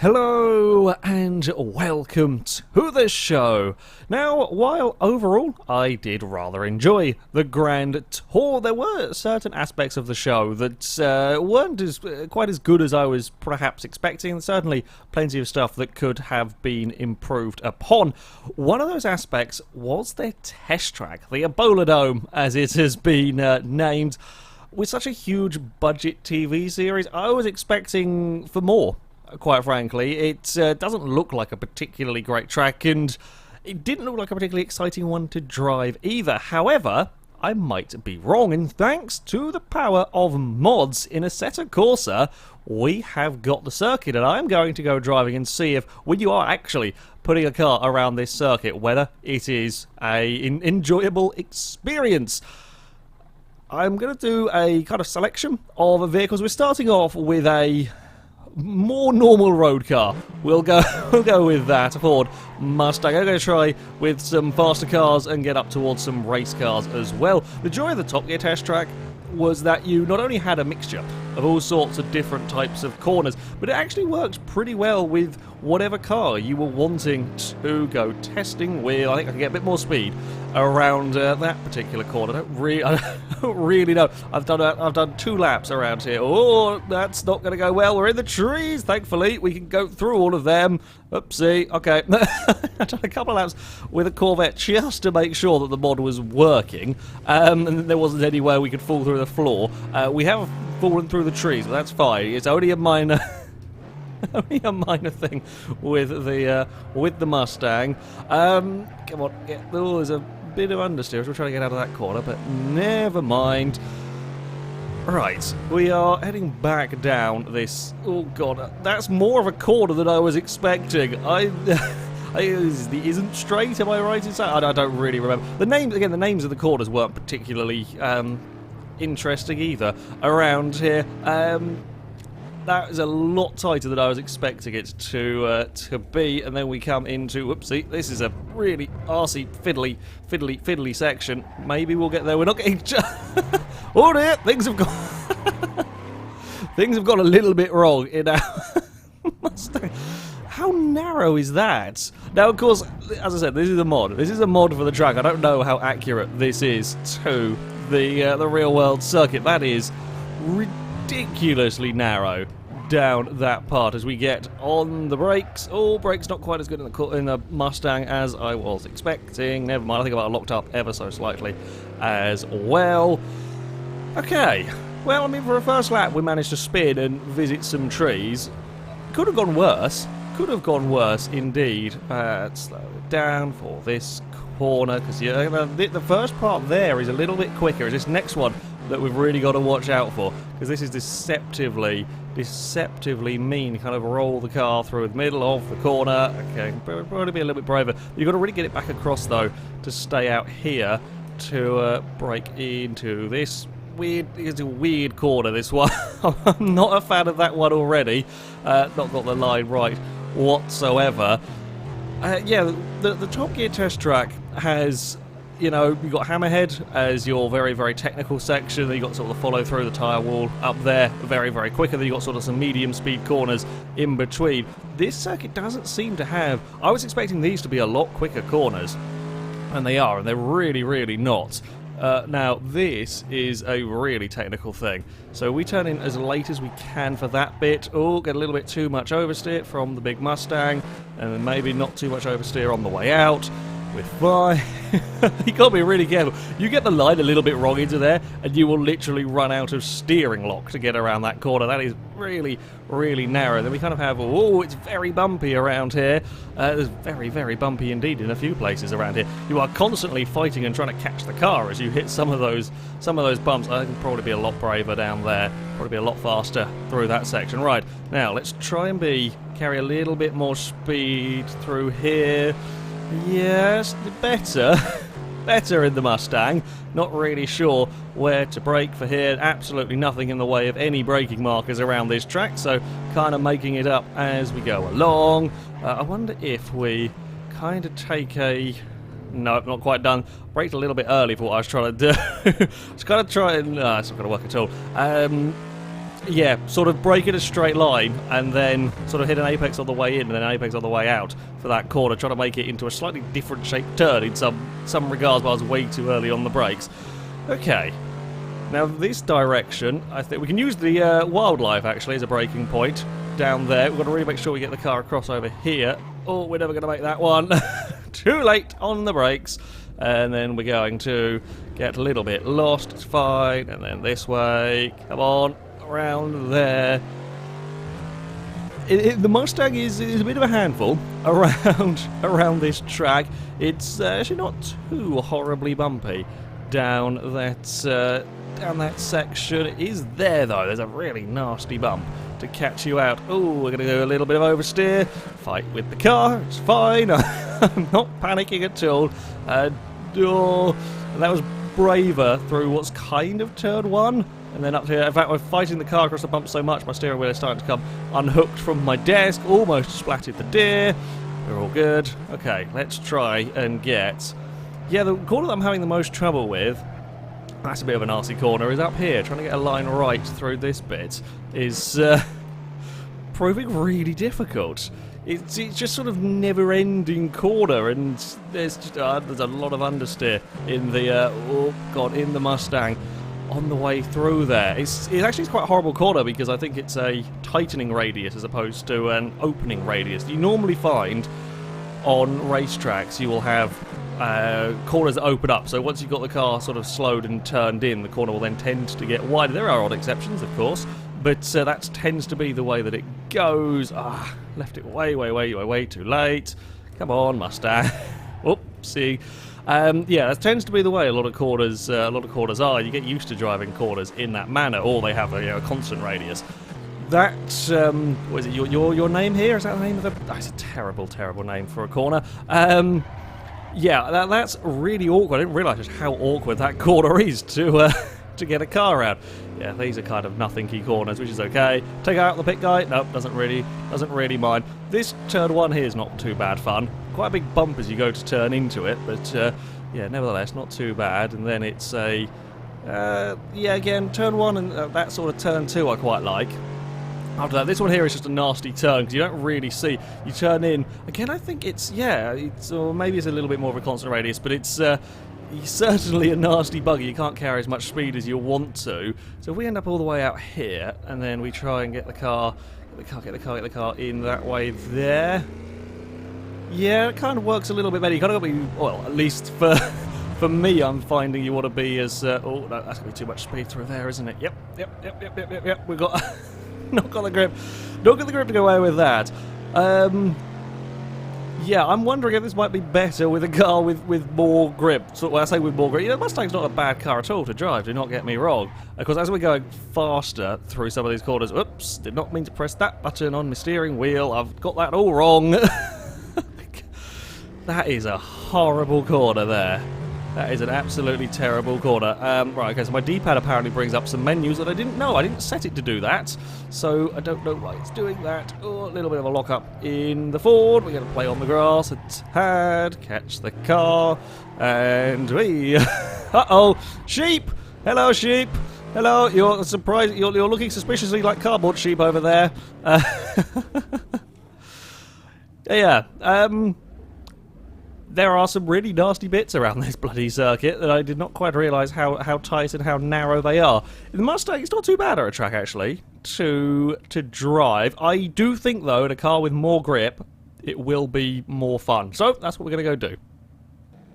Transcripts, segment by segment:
Hello and welcome to the show. Now, while overall I did rather enjoy the grand tour, there were certain aspects of the show that weren't quite as good as I was perhaps expecting, and certainly plenty of stuff that could have been improved upon. One of those aspects was their test track, the Eboladrome, as it has been named. With such a huge budget TV series, I was expecting for more. Quite frankly, it doesn't look like a particularly great track, and it didn't look like a particularly exciting one to drive either. However, I might be wrong, and thanks to the power of mods in Assetto Corsa, we have got the circuit, and I'm going to go driving and see if, when you are actually putting a car around this circuit, whether it is an enjoyable experience. I'm going to do a kind of selection of vehicles. We're starting off with a more normal road car. We'll go with that, a Ford Mustang. I'm going to try with some faster cars and get up towards some race cars as well. The joy of the Top Gear test track was that you not only had a mixture of all sorts of different types of corners, but it actually worked pretty well with whatever car you were wanting to go testing with. I think I can get a bit more speed around that particular corner. I don't really know. I've done 2 laps around here. Oh, that's not going to go well. We're in the trees. Thankfully, we can go through all of them. Oopsie. Okay. I've done a couple of laps with a Corvette just to make sure that the mod was working, and there wasn't anywhere we could fall through the floor. We have fallen through the trees, but that's fine. It's only a minor only a minor thing with the Mustang. Come on, oh, there's a bit of understeer. We're trying to get out of that corner, but never mind. Right, we are heading back down this. Oh god, that's more of a corner than I was expecting. Isn't straight, am I right in saying? I don't really remember. The names of the corners weren't particularly interesting either around here. That is a lot tighter than I was expecting it to be, and then we come into, whoopsie, this is a really arsey, fiddly section. Maybe we'll get there. We're not getting... Oh dear, things have gone... things have gone a little bit wrong in our Mustang. How narrow is that? Now, of course, as I said, this is a mod. This is a mod for the track. I don't know how accurate this is to the real-world circuit. That is ridiculously narrow down that part as we get on the brakes. Oh, brakes not quite as good in the Mustang as I was expecting. Never mind, I think I locked up ever so slightly as well. Okay, well, I mean, for a first lap, we managed to spin and visit some trees. Could have gone worse. Could have gone worse indeed. Let's slow it down for this corner, because the first part there is a little bit quicker. It's this next one that we've really got to watch out for, because this is deceptively mean. Kind of roll the car through the middle of the corner. Okay, probably be a little bit braver. You've got to really get it back across though to stay out here to break into this. It's a weird corner, this one. I'm not a fan of that one already. Not got the line right whatsoever. Yeah, the Top Gear test track has, you know, you've got Hammerhead as your very, very technical section. Then you've got sort of the follow through the tyre wall up there, very, very quicker. Then you've got sort of some medium speed corners in between. This circuit doesn't seem to have... I was expecting these to be a lot quicker corners, and they are, and they're really, really not. Now, this is a really technical thing. So we turn in as late as we can for that bit. Oh, get a little bit too much oversteer from the big Mustang, and then maybe not too much oversteer on the way out. We're fine. You got to be really careful. You get the line a little bit wrong into there, and you will literally run out of steering lock to get around that corner. That is really, really narrow. Then we kind of have, oh, it's very bumpy around here. It's very, very bumpy indeed in a few places around here. You are constantly fighting and trying to catch the car as you hit some of those bumps. I can probably be a lot braver down there. Probably be a lot faster through that section. Right, now let's try and carry a little bit more speed through here. Yes, better in the Mustang. Not really sure where to brake for here. Absolutely nothing in the way of any braking markers around this track, so kind of making it up as we go along. I wonder if we kind of take a... No, not quite done. Braked a little bit early for what I was trying to do. Just kind of try and... it's not going to work at all. yeah, sort of break in a straight line and then sort of hit an apex on the way in and then an apex on the way out for that corner, trying to make it into a slightly different shaped turn in some regards, but I was way too early on the brakes. Okay, now this direction, I think we can use the wildlife actually as a braking point down there. We've got to really make sure we get the car across over here. Oh, we're never going to make that one. Too late on the brakes. And then we're going to get a little bit lost, it's fine, and then this way, come on, around there. The Mustang is a bit of a handful around this track. It's actually not too horribly bumpy down that section. It is there though, there's a really nasty bump to catch you out. Oh, we're going to do a little bit of oversteer, fight with the car, it's fine, I'm not panicking at all. And that was braver through what's kind of turn one, and then up here. In fact, I'm fighting the car across the bump so much, my steering wheel is starting to come unhooked from my desk, almost splatted the deer. We're all good. Okay, let's try and get... Yeah, the corner that I'm having the most trouble with, that's a bit of a nasty corner, is up here. Trying to get a line right through this bit is proving really difficult. It's just sort of never-ending corner, and there's just, there's a lot of understeer in the in the Mustang on the way through there. It's actually quite a horrible corner because I think it's a tightening radius as opposed to an opening radius. You normally find on racetracks you will have corners that open up, so once you've got the car sort of slowed and turned in, the corner will then tend to get wider. There are odd exceptions, of course, but that tends to be the way that it goes. Left it way too late. Come on, Mustang. Oopsie. Yeah, that tends to be the way a lot of corners are. You get used to driving corners in that manner, or they have a constant radius. That what is it? Your name here? Is that the name of the? That's a terrible name for a corner. Yeah, that's really awkward. I didn't realise just how awkward that corner is to get a car out. Yeah, these are kind of nothing-key corners, which is okay. Take out the pit guy. Nope, doesn't really mind. This turn one here is not too bad fun. Quite a big bump as you go to turn into it, but yeah, nevertheless, not too bad. And then it's a yeah, again, turn one and that sort of turn two I quite like. After that, this one here is just a nasty turn because you don't really see. You turn in again. I think it's or maybe it's a little bit more of a constant radius, but it's certainly a nasty buggy. You can't carry as much speed as you want to. So if we end up all the way out here, and then we try and get the car in that way there. Yeah, it kind of works a little bit better. You kind of got to be, well, at least for me, I'm finding you want to be as. Oh, no, that's going to be too much speed through there, isn't it? Yep. We've got. Not got the grip to go away with that. Yeah, I'm wondering if this might be better with a car with more grip. So when I say with more grip, Mustang's not a bad car at all to drive, do not get me wrong. Of course, as we're going faster through some of these corners, oops, did not mean to press that button on my steering wheel. I've got that all wrong. That is a horrible corner there. That is an absolutely terrible corner. Right, okay, so my D-pad apparently brings up some menus that I didn't know. I didn't set it to do that, so I don't know why it's doing that. Oh, a little bit of a lock-up in the Ford. We're going to play on the grass a tad, catch the car, and we... Uh-oh, sheep! Hello, sheep! Hello, you're surprised. You're looking suspiciously like cardboard sheep over there. Yeah, there are some really nasty bits around this bloody circuit that I did not quite realise how tight and how narrow they are. The Mustang is not too bad at a track, actually, to drive. I do think, though, in a car with more grip, it will be more fun. So, that's what we're going to go do.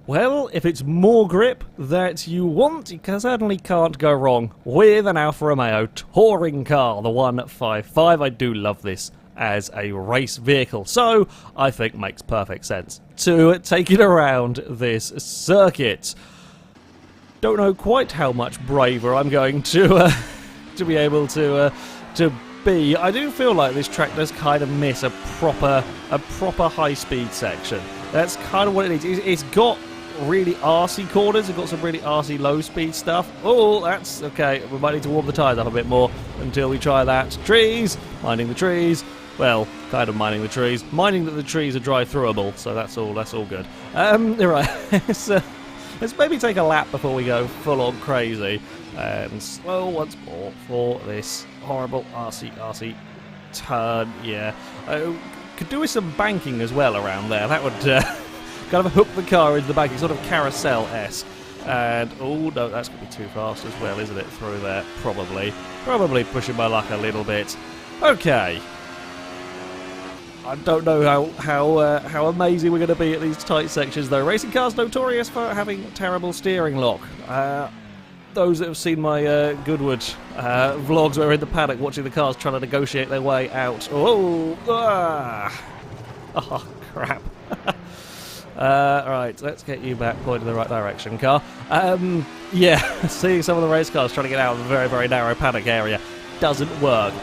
Well, if it's more grip that you want, you certainly can't go wrong with an Alfa Romeo touring car, the 155. I do love this as a race vehicle, so I think makes perfect sense to take it around this circuit. Don't know quite how much braver I'm going to be able to be. I do feel like this track does kind of miss a proper high-speed section. That's kind of what it needs. It's got really arsey corners. It's got some really arsey low-speed stuff. Oh, that's okay. We might need to warm the tyres up a bit more until we try that. Trees, minding the trees. Well, kind of minding the trees. Minding that the trees are drive-throughable, so that's all good. Right, let's maybe take a lap before we go full-on crazy. And slow once more for this. horrible. RC, turn, yeah. Could do with some banking as well around there. That would kind of hook the car into the banking, sort of carousel-esque. And, oh no, that's going to be too fast as well, isn't it, through there? Probably pushing my luck a little bit. Okay. I don't know how amazing we're going to be at these tight sections, though. Racing cars notorious for having terrible steering lock. Those that have seen my Goodwood vlogs where we're in the paddock watching the cars trying to negotiate their way out. Oh, crap. Right, let's get you back pointing in the right direction, car. Yeah, seeing some of the race cars trying to get out of a very, very narrow paddock area doesn't work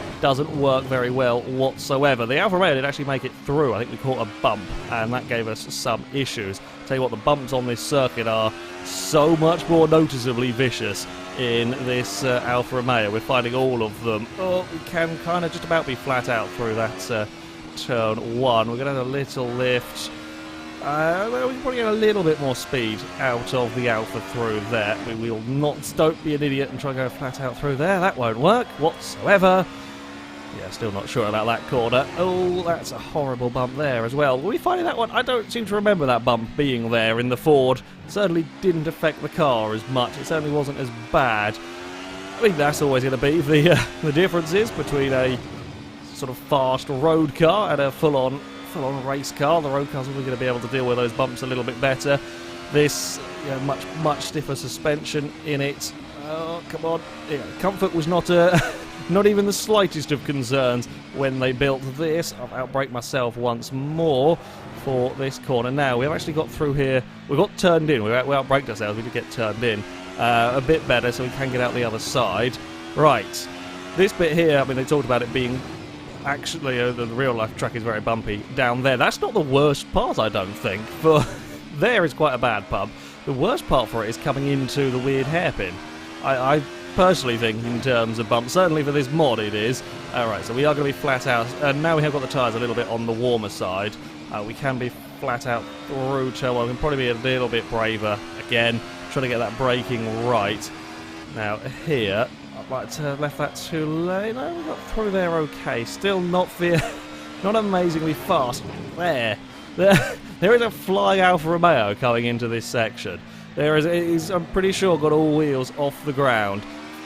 very well whatsoever. The Alfa Romeo did actually make it through. I think we caught a bump, and that gave us some issues. Tell you what, the bumps on this circuit are so much more noticeably vicious in this Alfa Romeo. We're finding all of them. Oh, we can kind of just about be flat out through that turn 1. We're going to have a little lift. Well, we can probably get a little bit more speed out of the Alfa through there. We will not, don't be an idiot and try and go flat out through there. That won't work whatsoever. Yeah, still not sure about that corner. Oh, that's a horrible bump there as well. Were we finding that one? I don't seem to remember that bump being there in the Ford. It certainly didn't affect the car as much. It certainly wasn't as bad. I think that's always going to be the differences between a sort of fast road car and a full-on race car. The road car's probably going to be able to deal with those bumps a little bit better. This, much stiffer suspension in it. Oh, come on. Yeah, comfort was not not even the slightest of concerns when they built this. I've outbraked myself once more for this corner. Now, we've actually got through here. We got turned in. We outbraked ourselves. We did get turned in a bit better, so we can get out the other side. Right. This bit here, I mean, they talked about it being actually, the real-life track is very bumpy down there. That's not the worst part, I don't think. For there is quite a bad pub. The worst part for it is coming into the weird hairpin. I personally think, in terms of bumps, certainly for this mod it is. Alright, so we are going to be flat out. Now we have got the tyres a little bit on the warmer side. We can be flat out through turn 1. We can probably be a little bit braver. Again, trying to get that braking right. Now, here, I might have left that too late. No, we got through there okay. Still not amazingly fast. There is a flying Alfa Romeo coming into this section. I'm pretty sure, got all wheels off the ground.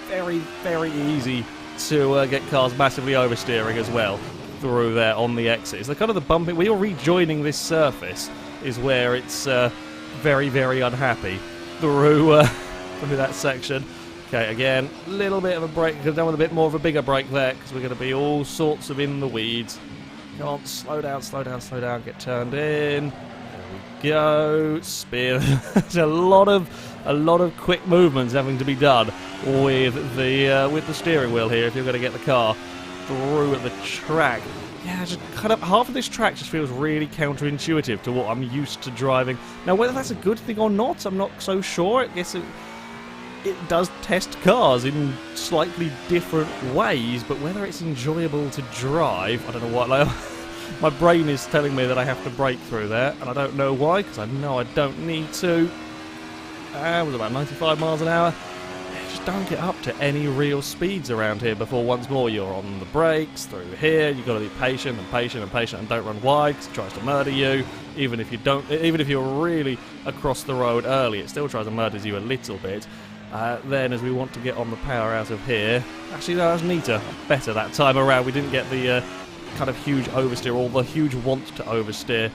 Very, very easy to get cars massively oversteering as well through there on the exits. The kind of the bumping, when you're rejoining this surface, is where it's very, very unhappy through that section. Okay, again, a little bit of a brake. Could have done with a bit more of a bigger brake there, because we're going to be all sorts of in the weeds. Come on, slow down, get turned in. There we go. Spear. There's a lot of quick movements having to be done with the steering wheel here if you're going to get the car through the track. Yeah, just kind of half of this track just feels really counterintuitive to what I'm used to driving. Now, whether that's a good thing or not, I'm not so sure. I guess it does test cars in slightly different ways, but whether it's enjoyable to drive, I don't know what. Like, my brain is telling me that I have to brake through there, and I don't know why, because I know I don't need to. It was about 95 miles an hour. Just don't get up to any real speeds around here before once more you're on the brakes through here. You've got to be patient and don't run wide, because it tries to murder you. Even if you're really across the road early, it still tries to murder you a little bit. Then, as we want to get on the power out of here, actually that was neater, better that time around. We didn't get the kind of huge oversteer or the huge want to oversteer.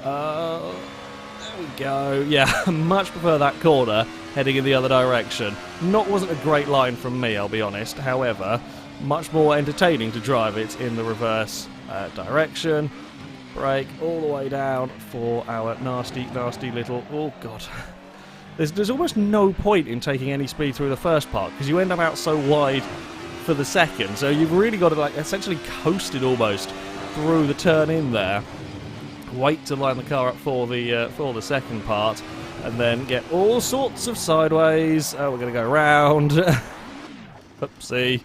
There we go. Yeah, I much prefer that corner heading in the other direction. Wasn't a great line from me, I'll be honest. However, much more entertaining to drive it in the reverse direction. Brake all the way down for our nasty little. Oh god. There's almost no point in taking any speed through the first part, because you end up out so wide for the second, so you've really got to like essentially coast it almost through the turn in there. Wait to line the car up for the second part, and then get all sorts of sideways. We're going to go round. Oopsie.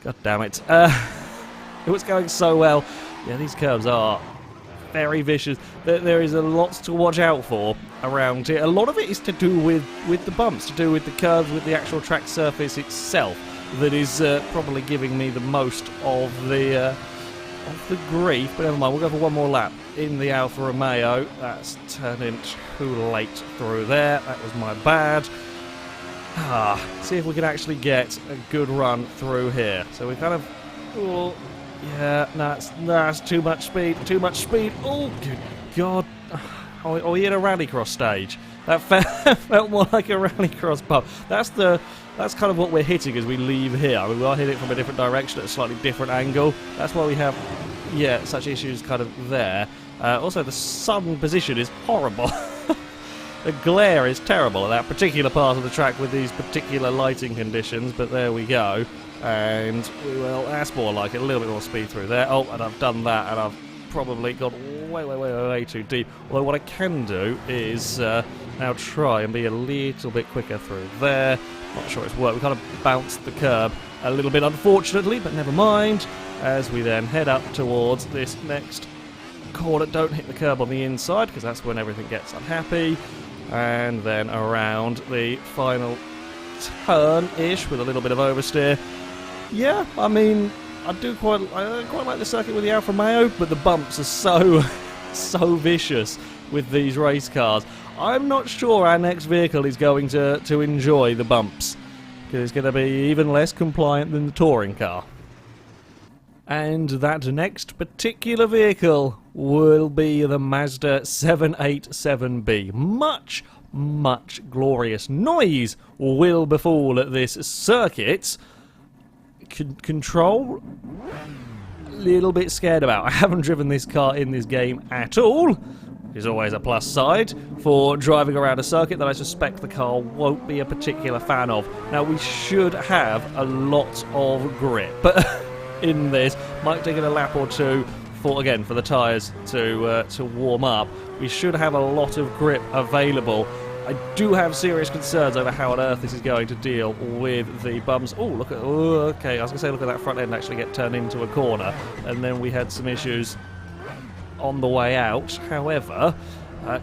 God damn it. It was going so well. Yeah, these curves are very vicious. There is a lot to watch out for around here. A lot of it is to do with the bumps, to do with the curves, with the actual track surface itself. that is probably giving me the most of the grief, but never mind, we'll go for one more lap in the Alfa Romeo. That's turning too late through there, that was my bad. See if we can actually get a good run through here. So we kind of, oh, yeah, that's too much speed, oh, good God. Oh, we hit a rallycross stage. That felt more like a rallycross pub. That's kind of what we're hitting as we leave here. I mean, we are hitting it from a different direction at a slightly different angle. That's why we have, yeah, such issues kind of there. Also, the sun position is horrible. The glare is terrible at that particular part of the track with these particular lighting conditions, but there we go. And we will, that's more like it, a little bit more speed through there. Oh, and I've done that, and I've probably got way too deep. Although what I can do is now try and be a little bit quicker through there. Not sure it's worked. We kind of bounced the curb a little bit, unfortunately, but never mind. As we then head up towards this next corner, don't hit the curb on the inside because that's when everything gets unhappy. And then around the final turn-ish with a little bit of oversteer. Yeah, I mean, I quite like the circuit with the Alfa Romeo, but the bumps are so vicious with these race cars. I'm not sure our next vehicle is going to enjoy the bumps, because it's going to be even less compliant than the touring car. And that next particular vehicle will be the Mazda 787B. Much glorious noise will befall at this circuit. Control, a little bit scared about. I haven't driven this car in this game at all, which is always a plus side for driving around a circuit that I suspect the car won't be a particular fan of. Now, we should have a lot of grip in this. Might take it a lap or two for the tyres to warm up. We should have a lot of grip available. I do have serious concerns over how on earth this is going to deal with the bumps. Oh, look at... Oh, okay, I was going to say look at that front end actually get turned into a corner. And then we had some issues on the way out. However,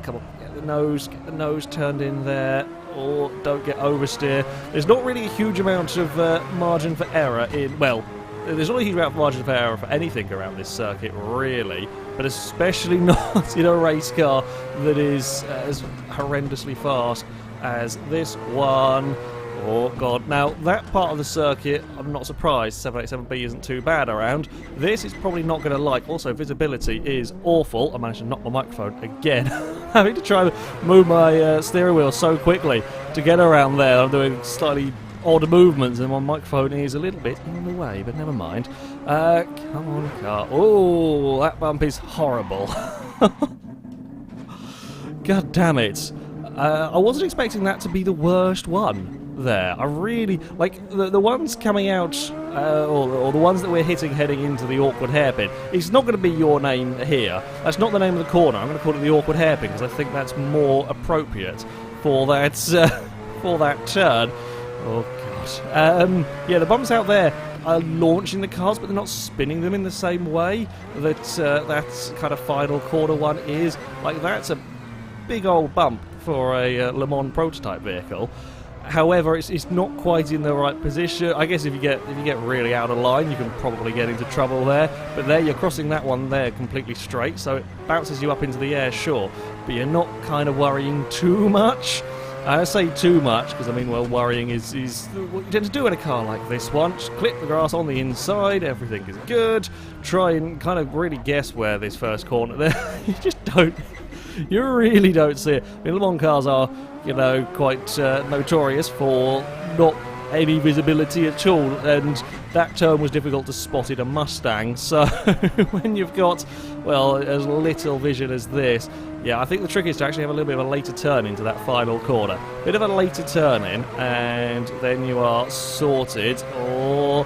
come on, get the nose turned in there. Or don't get oversteer. There's not really a huge amount of margin for error in... Well, there's not a huge amount of margin for error for anything around this circuit, really. But especially not in a race car that is as horrendously fast as this one. Oh, God. Now, that part of the circuit, I'm not surprised 787B isn't too bad around. This is probably not going to like. Also, visibility is awful. I managed to knock my microphone again. Having to try to move my steering wheel so quickly to get around there. I'm doing slightly odd movements and my microphone is a little bit in the way, but never mind. Come on, car. Oh, that bump is horrible. God damn it. I wasn't expecting that to be the worst one there. I really... Like, the ones coming out, or the ones that we're hitting heading into the awkward hairpin, it's not going to be your name here. That's not the name of the corner. I'm going to call it the awkward hairpin because I think that's more appropriate for that, for that turn. Oh, God. Yeah, the bumps out there are launching the cars, but they're not spinning them in the same way that that kind of final corner one is. Like, that's a big old bump for a Le Mans prototype vehicle. However, it's not quite in the right position. I guess if you get really out of line, you can probably get into trouble there. But there, you're crossing that one there completely straight, so it bounces you up into the air, sure. But you're not kind of worrying too much. I say too much because, I mean, well, worrying is what you tend to do in a car like this one. Just clip the grass on the inside, everything is good. Try and kind of really guess where this first corner there. You just don't. You really don't see it. I mean, Le Mans cars are, you know, quite notorious for not any visibility at all, and that turn was difficult to spot in a Mustang, so when you've got, well, as little vision as this, yeah, I think the trick is to actually have a little bit of a later turn into that final corner. Bit of a later turn in, and then you are sorted. Oh,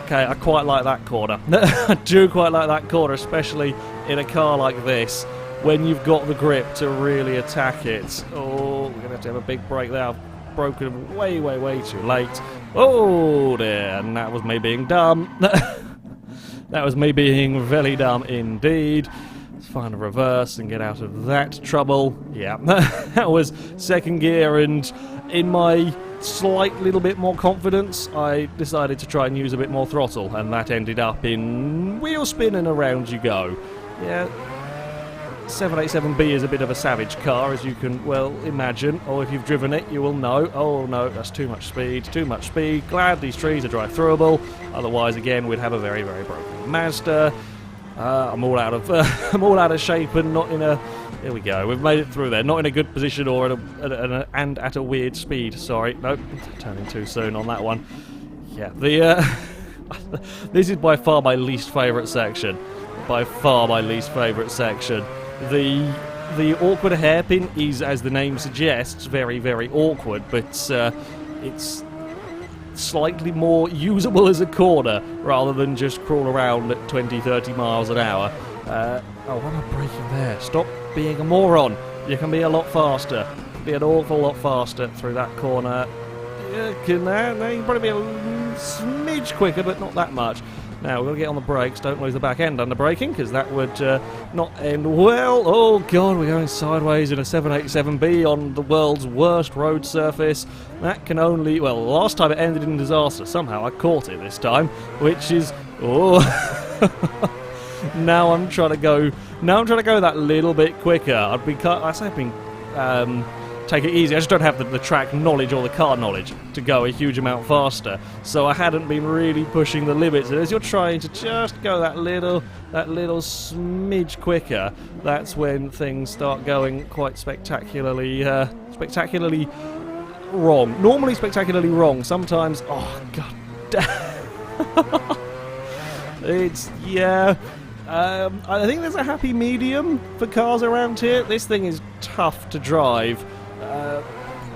okay, I quite like that corner. I do quite like that corner, especially in a car like this, when you've got the grip to really attack it. Oh, we're going to have a big break there. I've broken way too late. Oh dear, and that was me being dumb. That was me being very dumb indeed. Let's find a reverse and get out of that trouble. Yeah, that was second gear, and in my slight little bit more confidence, I decided to try and use a bit more throttle, and that ended up in wheel spin and around you go. Yeah, 787B is a bit of a savage car, as you can well imagine, or if you've driven it you will know. Oh no, that's too much speed, too much speed. Glad these trees are drive-throughable, otherwise again we'd have a very, very broken Mazda. I'm all out of I'm all out of shape and not in a... Here we go, we've made it through there. Not in a good position or at a weird speed. Sorry, nope, turning too soon on that one. Yeah, this is by far my least favourite section. By far my least favourite section. The awkward hairpin is, as the name suggests, very, very awkward, but it's slightly more usable as a corner rather than just crawl around at 20-30 miles an hour. Oh, what am I braking there? Stop being a moron. You can be a lot faster. Be an awful lot faster through that corner. You can probably be a smidge quicker, but not that much. Now, we've got to get on the brakes. Don't lose the back end under braking, because that would not end well. Oh, God, we're going sideways in a 787B on the world's worst road surface. That can only... Well, last time it ended in disaster. Somehow I caught it this time, which is... Oh... Now I'm trying to go that little bit quicker. I'd be take it easy. I just don't have the track knowledge or the car knowledge to go a huge amount faster. So I hadn't been really pushing the limits. And as you're trying to just go that little smidge quicker, that's when things start going quite spectacularly wrong. Normally spectacularly wrong. Sometimes, oh god damn. It's, yeah. I think there's a happy medium for cars around here. This thing is tough to drive.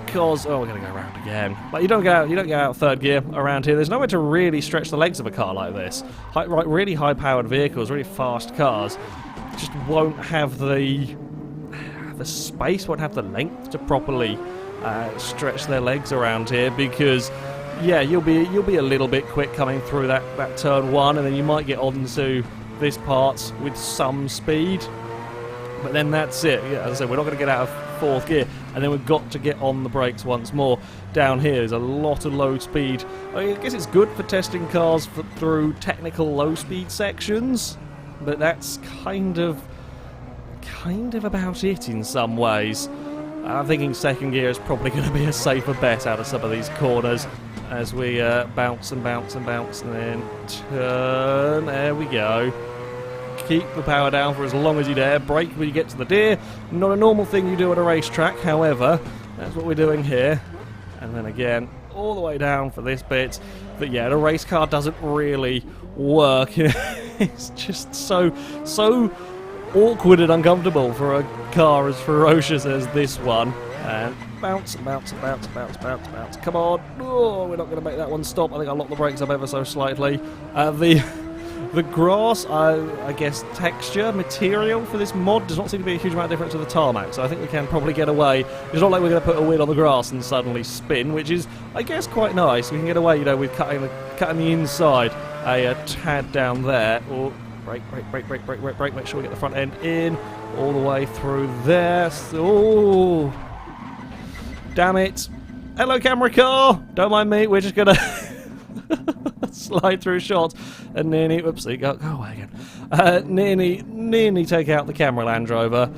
Because, oh, we're going to go around again. Like, you don't go out third gear around here. There's nowhere to really stretch the legs of a car like this. Really high-powered vehicles, really fast cars, just won't have the space, won't have the length to properly stretch their legs around here, because yeah, you'll be a little bit quick coming through that turn one, and then you might get onto this part with some speed, but then that's it. Yeah, as I said, we're not going to get out of fourth gear, and then we've got to get on the brakes once more. Down here there's a lot of low speed. I guess it's good for testing cars through technical low speed sections, but that's kind of about it in some ways. I'm thinking second gear is probably going to be a safer bet out of some of these corners as we bounce and bounce and bounce and then turn. There we go. Keep the power down for as long as you dare. Brake when you get to the deer. Not a normal thing you do at a racetrack, however. That's what we're doing here. And then again, all the way down for this bit. But yeah, the race car doesn't really work. It's just so awkward and uncomfortable for a car as ferocious as this one. And bounce, bounce, bounce, bounce, bounce, bounce. Come on. Oh, we're not going to make that one stop. I think I locked the brakes up ever so slightly. The grass, I guess, texture, material for this mod does not seem to be a huge amount of difference to the tarmac, so I think we can probably get away. It's not like we're going to put a wheel on the grass and suddenly spin, which is, I guess, quite nice. We can get away, you know, with cutting the inside a tad down there. Oh, brake, make sure we get the front end in, all the way through there. So, damn it. Hello, camera car! Don't mind me, we're just going to slide through shots and nearly, whoopsie, go away again. Nearly take out the camera Land Rover.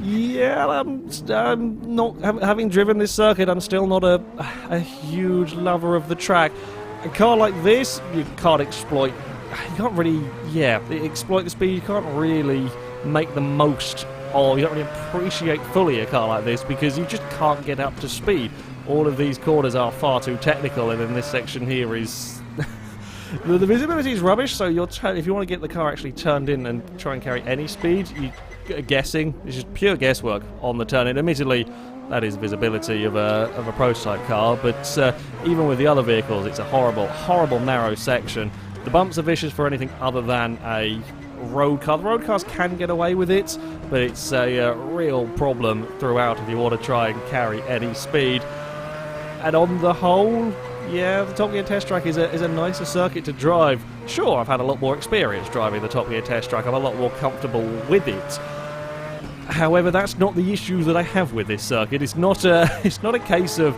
Yeah, I'm not, having driven this circuit, I'm still not a huge lover of the track. A car like this, you can't exploit. You can't really, exploit the speed. You can't really make the most, or you don't really appreciate fully a car like this because you just can't get up to speed. All of these corners are far too technical, and then this section here is... the visibility is rubbish, so if you want to get the car actually turned in and try and carry any speed, you're guessing. It's just pure guesswork on the turn-in. Admittedly, that is visibility of a prototype car, but even with the other vehicles, it's a horrible, horrible narrow section. The bumps are vicious for anything other than a road car. The road cars can get away with it, but it's a real problem throughout if you want to try and carry any speed. And on the whole, yeah, the Top Gear test track is a nicer circuit to drive. Sure, I've had a lot more experience driving the Top Gear test track. I'm a lot more comfortable with it. However, that's not the issue that I have with this circuit. It's not a case of,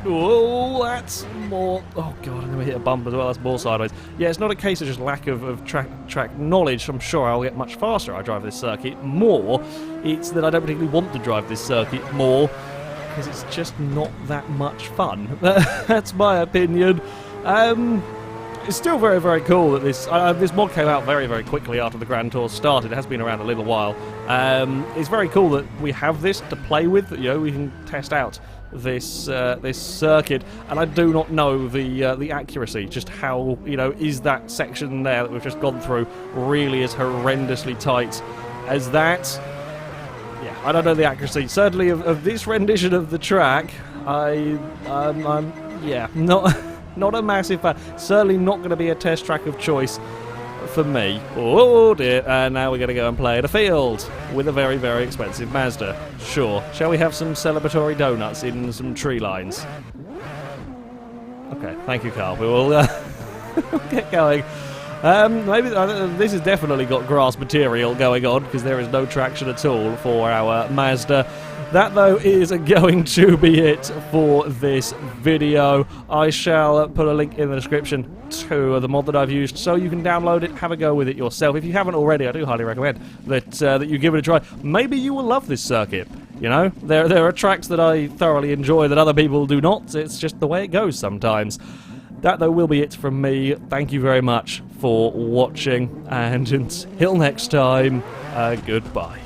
oh, that's more, oh god, I'm going to hit a bump as well, that's more sideways. Yeah, it's not a case of just lack of track knowledge. I'm sure I'll get much faster I drive this circuit. More, it's that I don't particularly want to drive this circuit more, because it's just not that much fun. That's my opinion. It's still very, very cool that this mod came out very, very quickly after the Grand Tour started. It has been around a little while. It's very cool that we have this to play with. You know, we can test out this this circuit, and I do not know the accuracy. Just how, you know, is that section there that we've just gone through really as horrendously tight as that? Yeah, I don't know the accuracy. Certainly of this rendition of the track, I'm yeah, not a massive fan. Certainly not going to be a test track of choice for me. Oh dear, and now we're going to go and play at a field with a very, very expensive Mazda. Sure. Shall we have some celebratory donuts in some tree lines? Okay, thank you, Carl. We will get going. Maybe this has definitely got grass material going on, because there is no traction at all for our Mazda. That, though, is going to be it for this video. I shall put a link in the description to the mod that I've used, so you can download it, have a go with it yourself. If you haven't already, I do highly recommend that you give it a try. Maybe you will love this circuit. You know, there are tracks that I thoroughly enjoy that other people do not. It's just the way it goes sometimes. That, though, will be it from me. Thank you very much for watching, and until next time, goodbye.